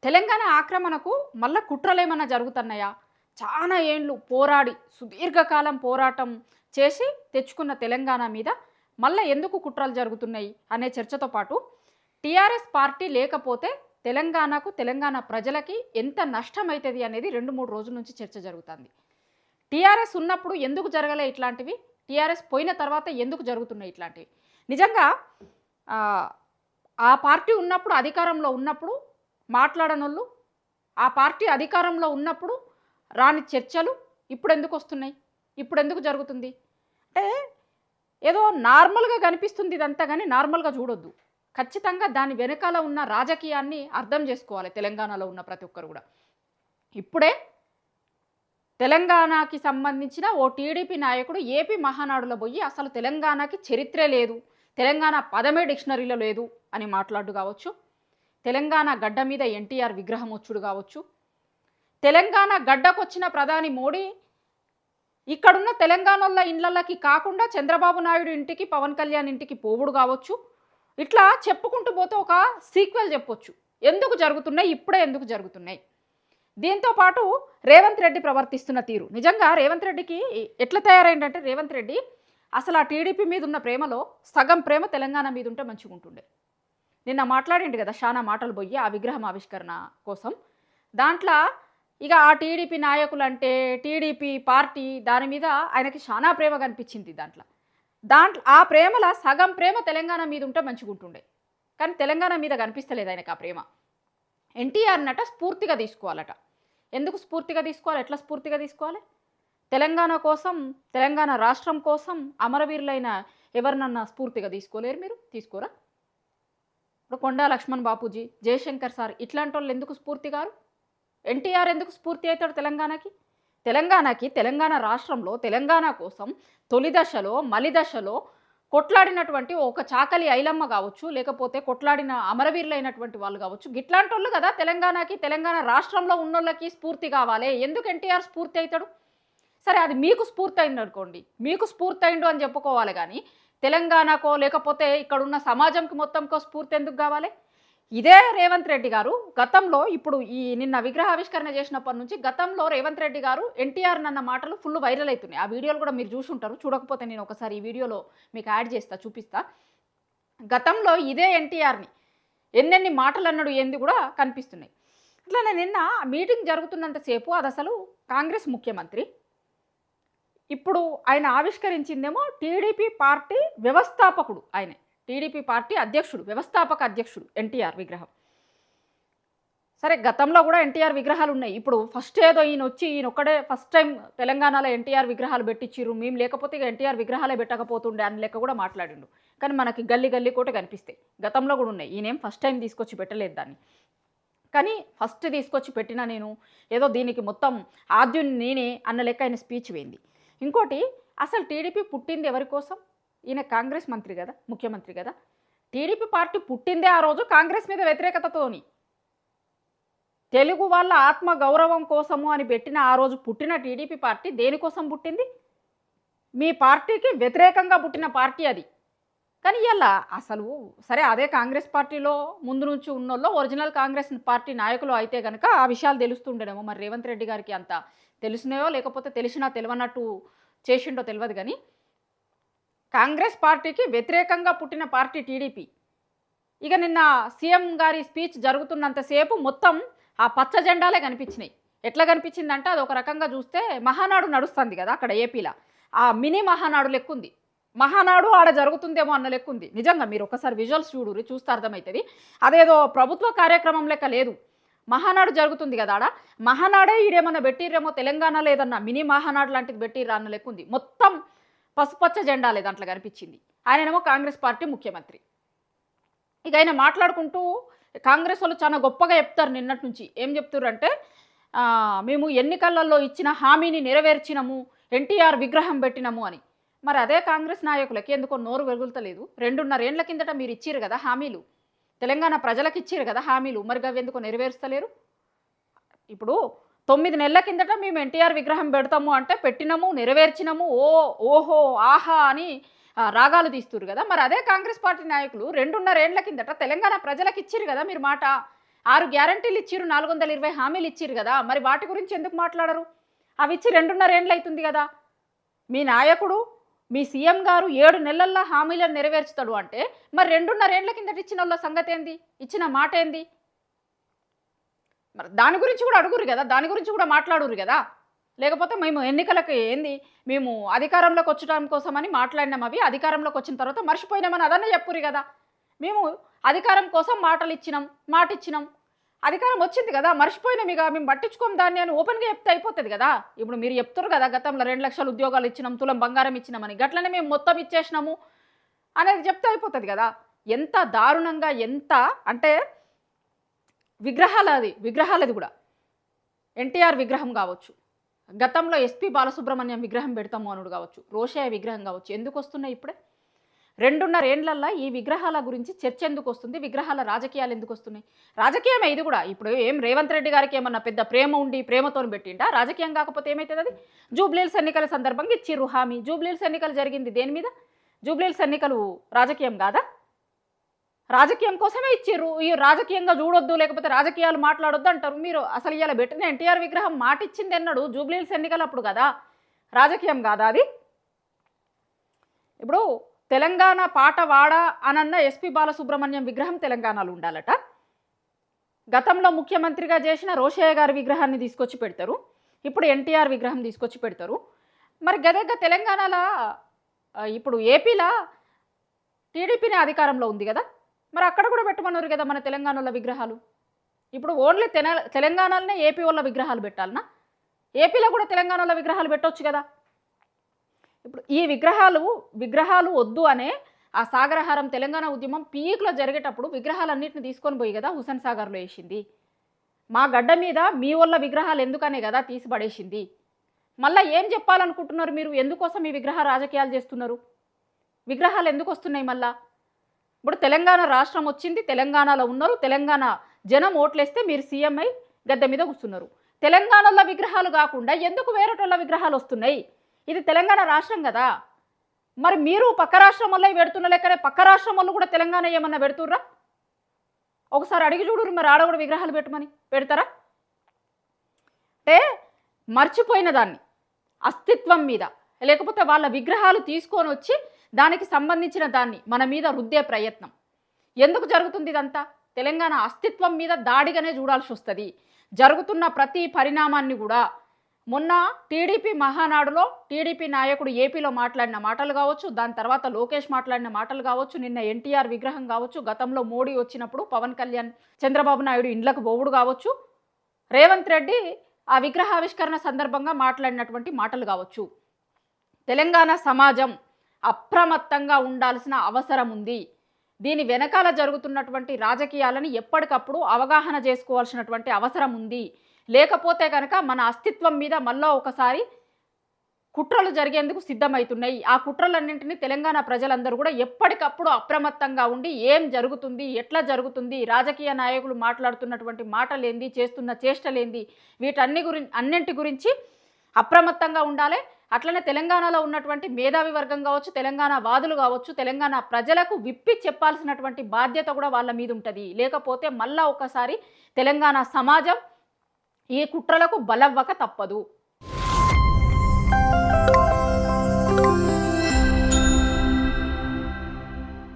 తెలంగాణ ఆక్రమణకు మళ్ళా కుట్రలేమన్నా జరుగుతున్నాయా? చాలా ఏండ్లు పోరాడి సుదీర్ఘకాలం పోరాటం చేసి తెచ్చుకున్న తెలంగాణ మీద మళ్ళా ఎందుకు కుట్రలు జరుగుతున్నాయి అనే చర్చతో పాటు టీఆర్ఎస్ పార్టీ లేకపోతే తెలంగాణకు, తెలంగాణ ప్రజలకి ఎంత నష్టమైతది అనేది 2, 3 రోజుల నుంచి చర్చ జరుగుతుంది. టీఆర్ఎస్ ఉన్నప్పుడు ఎందుకు జరగలే ఇట్లాంటివి? టీఆర్ఎస్ పోయిన తర్వాత ఎందుకు జరుగుతున్నాయి ఇట్లాంటివి? నిజంగా ఆ పార్టీ ఉన్నప్పుడు, అధికారంలో ఉన్నప్పుడు మాట్లాడనోళ్ళు, ఆ పార్టీ అధికారంలో ఉన్నప్పుడు రాని చర్చలు ఇప్పుడెందుకు వస్తున్నాయి? ఇప్పుడెందుకు జరుగుతుంది? అంటే ఏదో నార్మల్‌గా కనిపిస్తుంది ఇదంతా గానీ నార్మల్‌గా చూడొద్దు. ఖచ్చితంగా దాని వెనకాల ఉన్న రాజకీయాన్ని అర్థం చేసుకోవాలి తెలంగాణలో ఉన్న ప్రతి ఒక్కరు గూడా. ఇప్పుడే తెలంగాణకి సంబంధించిన ఓ టీడీపీ నాయకుడు ఏపీ మహానాడులో బోయి అసలు తెలంగాణకి చరిత్రే లేదు, తెలంగాణ పదమే డిక్షనరీలో లేదు అని మాట్లాడు కావచ్చు. తెలంగాణ గడ్డ మీద ఎన్టీఆర్ విగ్రహం వచ్చుడు కావచ్చు. తెలంగాణ గడ్డకొచ్చిన ప్రధాని మోడీ ఇక్కడున్న తెలంగాణలో ఇండ్లకి కాకుండా చంద్రబాబు నాయుడు ఇంటికి, పవన్ కళ్యాణ్ ఇంటికి పోవుడు కావచ్చు. ఇట్లా చెప్పుకుంటూ పోతే ఒక సీక్వెల్ చెప్పొచ్చు. ఎందుకు జరుగుతున్నాయి? ఇప్పుడే ఎందుకు జరుగుతున్నాయి? దీంతో పాటు రేవంత్ రెడ్డి ప్రవర్తిస్తున్న తీరు నిజంగా రేవంత్ రెడ్డికి ఎట్లా తయారైందంటే, రేవంత్ రెడ్డి అసలు ఆ టీడీపీ మీద ఉన్న ప్రేమలో సగం ప్రేమ తెలంగాణ మీద ఉంటే మంచిగా ఉంటుండే. నిన్న మాట్లాడిండు కదా చాలా మాటలు పోయి ఆ విగ్రహం ఆవిష్కరణ కోసం. దాంట్లో ఇక ఆ టీడీపీ నాయకులు అంటే టీడీపీ పార్టీ దాని మీద ఆయనకి చాలా ప్రేమ కనిపించింది. దాంట్లో ఆ ప్రేమల సగం ప్రేమ తెలంగాణ మీద ఉంటే మంచిగా ఉంటుండే. కానీ తెలంగాణ మీద కనిపిస్తలేదు ఆయనకు ఆ ప్రేమ. ఎన్టీఆర్ నట స్ఫూర్తిగా తీసుకోవాలట. ఎందుకు స్ఫూర్తిగా తీసుకోవాలి? ఎట్లా స్ఫూర్తిగా తీసుకోవాలి? తెలంగాణ కోసం, తెలంగాణ రాష్ట్రం కోసం అమరవీరులైన ఎవరినన్నా స్ఫూర్తిగా తీసుకోలేరు మీరు? తీసుకోరా? ఇప్పుడు కొండా లక్ష్మణ్ బాపూజీ, జయశంకర్ సార్ ఇట్లాంటి వాళ్ళు ఎందుకు స్ఫూర్తి గారు? ఎన్టీఆర్ ఎందుకు స్ఫూర్తి అవుతాడు తెలంగాణకి? తెలంగాణ రాష్ట్రంలో తెలంగాణ కోసం తొలి దశలో, మలి దశలో కొట్లాడినటువంటి ఒక చాకలి ఐలమ్మ కావచ్చు, లేకపోతే కొట్లాడిన అమరవీరులైనటువంటి వాళ్ళు కావచ్చు, గిట్లాంటి వాళ్ళు కదా తెలంగాణకి, తెలంగాణ రాష్ట్రంలో ఉన్నోళ్ళకి స్ఫూర్తి కావాలి. ఎందుకు ఎన్టీఆర్ స్ఫూర్తి అవుతాడు? సరే, అది మీకు స్ఫూర్తి అయింది అనుకోండి, మీకు స్ఫూర్తి అయిండు అని చెప్పుకోవాలి. కానీ తెలంగాణకో లేకపోతే ఇక్కడున్న సమాజంకి మొత్తంకో స్ఫూర్తి ఎందుకు కావాలి? ఇదే రేవంత్ రెడ్డి గారు గతంలో, ఇప్పుడు ఈ నిన్న విగ్రహావిష్కరణ చేసినప్పటి నుంచి గతంలో రేవంత్ రెడ్డి గారు ఎన్టీఆర్ అన్న మాటలు ఫుల్ వైరల్ అవుతున్నాయి. ఆ వీడియోలు కూడా మీరు చూసి ఉంటారు. చూడకపోతే నేను ఒకసారి ఈ వీడియోలో మీకు యాడ్ చేస్తా, చూపిస్తా. గతంలో ఇదే ఎన్టీఆర్ని ఎన్నెన్ని మాటలు అన్నాడు ఏంది కూడా కనిపిస్తున్నాయి. అట్లనే నిన్న మీటింగ్ జరుగుతున్నంతసేపు అది అసలు కాంగ్రెస్ ముఖ్యమంత్రి, ఇప్పుడు ఆయన ఆవిష్కరించిందేమో టీడీపీ పార్టీ వ్యవస్థాపకుడు, ఆయనే టీడీపీ పార్టీ అధ్యక్షుడు, వ్యవస్థాపక అధ్యక్షుడు ఎన్టీఆర్ విగ్రహం. సరే, గతంలో కూడా ఎన్టీఆర్ విగ్రహాలు ఉన్నాయి. ఇప్పుడు ఫస్ట్ ఏదో ఈయన వచ్చి ఈయన ఒక్కడే ఫస్ట్ టైం తెలంగాణలో ఎన్టీఆర్ విగ్రహాలు పెట్టించిర్రు, మేము లేకపోతే ఇక ఎన్టీఆర్ విగ్రహాలే పెట్టకపోతుండే అని లెక్క కూడా మాట్లాడిండు. కానీ మనకి గల్లీ గల్లీ కోట కనిపిస్తాయి. గతంలో కూడా ఉన్నాయి. ఈయనేం ఫస్ట్ టైం తీసుకొచ్చి పెట్టలేదు దాన్ని. కానీ ఫస్ట్ తీసుకొచ్చి పెట్టినా నేను ఏదో దీనికి మొత్తం ఆద్యుని నేనే అన్న లెక్క ఆయన స్పీచ్ వేయింది. ఇంకోటి, అసలు టీడీపీ పుట్టింది ఎవరి కోసం? ఈయన కాంగ్రెస్ మంత్రి కదా, ముఖ్యమంత్రి కదా. టీడీపీ పార్టీ పుట్టిందే ఆ రోజు కాంగ్రెస్ మీద వ్యతిరేకతతోని, తెలుగు వాళ్ళ ఆత్మ గౌరవం కోసము అని పెట్టిన ఆ రోజు పుట్టిన టీడీపీ పార్టీ దేనికోసం పుట్టింది? మీ పార్టీకి వ్యతిరేకంగా పుట్టిన పార్టీ అది. కానీ ఇలా అసలు సరే, అదే కాంగ్రెస్ పార్టీలో ముందు నుంచి ఉన్నోళ్ళు ఒరిజినల్ కాంగ్రెస్ పార్టీ నాయకులు అయితే కనుక ఆ విషయాలు తెలుస్తుండేమో. మరి రేవంత్ రెడ్డి గారికి అంత తెలిసినాయో లేకపోతే తెలిసినా తెలియనట్టు చేసిండో తెలియదు. కానీ కాంగ్రెస్ పార్టీకి వ్యతిరేకంగా పుట్టిన పార్టీ టీడీపీ. ఇక నిన్న సీఎం గారి స్పీచ్ జరుగుతున్నంతసేపు మొత్తం ఆ పచ్చ జెండాలే కనిపించినాయి. ఎట్లా కనిపించిందంటే, అది ఒక రకంగా చూస్తే మహానాడు నడుస్తుంది కదా అక్కడ ఏపీలో, ఆ మినీ మహానాడు లెక్కుంది. మహానాడు ఆడ జరుగుతుందేమో అన్న లెక్కుంది. నిజంగా మీరు ఒకసారి విజువల్స్ చూస్తే అర్థమవుతుంది. అదేదో ప్రభుత్వ కార్యక్రమం లెక్క లేదు. మహానాడు జరుగుతుంది కదా ఆడ. మహానాడే ఈడేమన్నా పెట్టిర్రేమో తెలంగాణలో ఏదన్నా మినీ మహానాడు లాంటిది పెట్టిర్రా అన్న లెక్కుంది. మొత్తం పసుపచ్చ జెండాలే దాంట్లో కనిపించింది. ఆయనేమో కాంగ్రెస్ పార్టీ ముఖ్యమంత్రి. ఇక ఆయన మాట్లాడుకుంటూ కాంగ్రెస్ వాళ్ళు చాలా గొప్పగా చెప్తారు నిన్నటి నుంచి. ఏం చెప్తారంటే, మేము ఎన్నికలలో ఇచ్చిన హామీని నెరవేర్చినము, ఎన్టీఆర్ విగ్రహం పెట్టినము అని. మరి అదే కాంగ్రెస్ నాయకులకి ఎందుకో నోరు వెలుగుతలేదు. 2.5 ఏళ్ల కిందట మీరు ఇచ్చిరు కదా హామీలు, తెలంగాణ ప్రజలకు ఇచ్చిరు కదా హామీలు, మరి అవి ఎందుకో నెరవేరుస్తలేరు? ఇప్పుడు 9 నెలల కిందట మేము ఎన్టీఆర్ విగ్రహం పెడతాము అంటే పెట్టినము, నెరవేర్చినము, ఓహో ఆహా అని రాగాలు తీస్తురు కదా. మరి అదే కాంగ్రెస్ పార్టీ నాయకులు 2.5 ఏళ్ల కిందట తెలంగాణ ప్రజలకు ఇచ్చిరు కదా మీరు మాట. 6 గ్యారంటీలు ఇచ్చిర్రు, 420 హామీలు ఇచ్చిర్రు కదా, మరి వాటి గురించి ఎందుకు మాట్లాడరు? అవి ఇచ్చి 2.5 ఏండ్లు అవుతుంది కదా. మీ నాయకుడు, మీ సీఎం గారు 7 నెలల్లో హామీలను నెరవేర్చుతాడు అంటే మరి 2.5 ఏండ్ల కిందట ఇచ్చిన వాళ్ళ సంగతి ఏంది? ఇచ్చిన మాట ఏంది? మరి దాని గురించి కూడా అడుగురు కదా, దాని గురించి కూడా మాట్లాడురు కదా. లేకపోతే మేము ఎన్నికలకు ఏంది, మేము అధికారంలోకి వచ్చడం కోసమని మాట్లాడినాం, అవి అధికారంలోకి వచ్చిన తర్వాత మర్చిపోయినామని అదన్నీ చెప్పురు కదా. మేము అధికారం కోసం మాట ఇచ్చినాం, అధికారం వచ్చింది కదా, మర్చిపోయినాం, ఇక మేము పట్టించుకోం దాన్ని అని ఓపెన్గా చెప్తే అయిపోతుంది కదా. ఇప్పుడు మీరు చెప్తారు కదా గతంలో 2 లక్షల ఉద్యోగాలు ఇచ్చినాం, తులం బంగారం ఇచ్చినామని, గట్లనే మేము మొత్తం ఇచ్చేసినాము అనేది చెప్తే అయిపోతుంది కదా. ఎంత దారుణంగా, ఎంత అంటే విగ్రహాలది కూడా ఎన్టీఆర్ విగ్రహం కావచ్చు, గతంలో ఎస్పీ బాలసుబ్రహ్మణ్యం విగ్రహం పెడతాము అనుడు కావచ్చు, రోషయ్య విగ్రహం కావచ్చు, ఎందుకు వస్తున్నాయి ఇప్పుడే? 2.5 ఏండ్లల్లో ఈ విగ్రహాల గురించి చర్చ ఎందుకు వస్తుంది? విగ్రహాల రాజకీయాలు ఎందుకు వస్తున్నాయి? రాజకీయమే ఇది కూడా. ఇప్పుడు ఏం రేవంత్ రెడ్డి గారికి ఏమన్నా పెద్ద ప్రేమ ఉండి ప్రేమతో పెట్టిండా? రాజకీయం కాకపోతే ఏమవుతుంది? అది జూబ్లీహిల్స్ ఎన్నికల సందర్భంగా ఇచ్చిర్రు హామీ. జూబ్లీహిల్స్ ఎన్నికలు జరిగింది దేని మీద? జూబ్లీహిల్స్ ఎన్నికలు రాజకీయం కాదా? రాజకీయం కోసమే ఇచ్చిర్రు. ఈ రాజకీయంగా చూడొద్దు, లేకపోతే రాజకీయాలు మాట్లాడొద్దు అంటారు మీరు. అసలు ఇలా పెట్టిన ఎన్టీఆర్ విగ్రహం మాట ఇచ్చింది అన్నాడు జూబ్లీహిల్స్ ఎన్నికలు అప్పుడు కదా, రాజకీయం కాదా అది? ఇప్పుడు తెలంగాణ పాట వాడ అనన్న ఎస్పీ బాలసుబ్రహ్మణ్యం విగ్రహం తెలంగాణలో ఉండాలట. గతంలో ముఖ్యమంత్రిగా చేసిన రోషయ్య గారి విగ్రహాన్ని తీసుకొచ్చి పెడతారు, ఇప్పుడు ఎన్టీఆర్ విగ్రహం తీసుకొచ్చి పెడతారు. మరి గదగ్గ తెలంగాణలో ఇప్పుడు ఏపీలో టీడీపీని అధికారంలో ఉంది కదా, మరి అక్కడ కూడా పెట్టమన్నారు కదా మన తెలంగాణలో విగ్రహాలు. ఇప్పుడు ఓన్లీ తెలంగాణలోనే ఏపీ వాళ్ళ విగ్రహాలు పెట్టాలనా? ఏపీలో కూడా తెలంగాణలో విగ్రహాలు పెట్టవచ్చు కదా. ఇప్పుడు ఈ విగ్రహాలు వద్దు అనే ఆ సాగరహారం తెలంగాణ ఉద్యమం పీక్లో జరిగేటప్పుడు విగ్రహాలన్నింటిని తీసుకొని పోయి కదా హుస్సేన్ సాగర్లో వేసింది. మా గడ్డ మీద మీ వల్ల విగ్రహాలు ఎందుకనే కదా తీసి పడేసింది. మళ్ళీ ఏం చెప్పాలనుకుంటున్నారు మీరు? ఎందుకోసం ఈ విగ్రహ రాజకీయాలు చేస్తున్నారు? విగ్రహాలు ఎందుకు వస్తున్నాయి మళ్ళా? ఇప్పుడు తెలంగాణ రాష్ట్రం వచ్చింది, తెలంగాణలో ఉన్నారు, తెలంగాణ జనం ఓట్లేస్తే మీరు సీఎం అయి గద్దె మీద కూర్చున్నారు. తెలంగాణలో విగ్రహాలు కాకుండా ఎందుకు వేరేటోళ్ళ విగ్రహాలు వస్తున్నాయి? ఇది తెలంగాణ రాష్ట్రం కదా. మరి మీరు పక్క రాష్ట్రం వల్ల పెడుతున్న లెక్కనే పక్క రాష్ట్రం వాళ్ళు కూడా తెలంగాణ ఏమన్నా పెడుతుర్రా? ఒకసారి అడిగి చూడురు, మరి ఆడ కూడా విగ్రహాలు పెడతారా? అంటే మర్చిపోయిన దాన్ని అస్తిత్వం మీద, లేకపోతే వాళ్ళ విగ్రహాలు తీసుకొని వచ్చి దానికి సంబంధించిన దాన్ని మన మీద రుద్దే ప్రయత్నం ఎందుకు జరుగుతుంది? ఇదంతా తెలంగాణ అస్తిత్వం మీద దాడిగానే చూడాల్సి వస్తుంది. జరుగుతున్న ప్రతి పరిణామాన్ని కూడా మొన్న టీడీపీ మహానాడులో టీడీపీ నాయకుడు ఏపీలో మాట్లాడిన మాటలు కావచ్చు, దాని తర్వాత లోకేష్ మాట్లాడిన మాటలు కావచ్చు, నిన్న ఎన్టీఆర్ విగ్రహం కావచ్చు, గతంలో మోడీ వచ్చినప్పుడు పవన్ కళ్యాణ్ చంద్రబాబు నాయుడు ఇండ్లకు పోవుడు కావచ్చు, రేవంత్ రెడ్డి ఆ విగ్రహావిష్కరణ సందర్భంగా మాట్లాడినటువంటి మాటలు కావచ్చు. తెలంగాణ సమాజం అప్రమత్తంగా ఉండాల్సిన అవసరం ఉంది. దీని వెనకాల జరుగుతున్నటువంటి రాజకీయాలను ఎప్పటికప్పుడు అవగాహన చేసుకోవాల్సినటువంటి అవసరం ఉంది. లేకపోతే కనుక మన అస్తిత్వం మీద మళ్ళీ ఒకసారి కుట్రలు జరిగేందుకు సిద్ధమవుతున్నాయి. ఆ కుట్రలన్నింటినీ తెలంగాణ ప్రజలందరూ కూడా ఎప్పటికప్పుడు అప్రమత్తంగా ఉండి ఏం జరుగుతుంది, ఎట్లా జరుగుతుంది, రాజకీయ నాయకులు మాట్లాడుతున్నటువంటి మాటలేంది, చేస్తున్న చేష్టలేంది, అన్నింటి గురించి అప్రమత్తంగా ఉండాలి. అట్లనే తెలంగాణలో ఉన్నటువంటి మేధావి వర్గం కావచ్చు, తెలంగాణ వాదులు కావచ్చు, తెలంగాణ ప్రజలకు విప్పి చెప్పాల్సినటువంటి బాధ్యత కూడా వాళ్ళ మీద ఉంటుంది. లేకపోతే మళ్ళా ఒకసారి తెలంగాణ సమాజం ఈ కుట్రలకు బలవ్వక తప్పదు.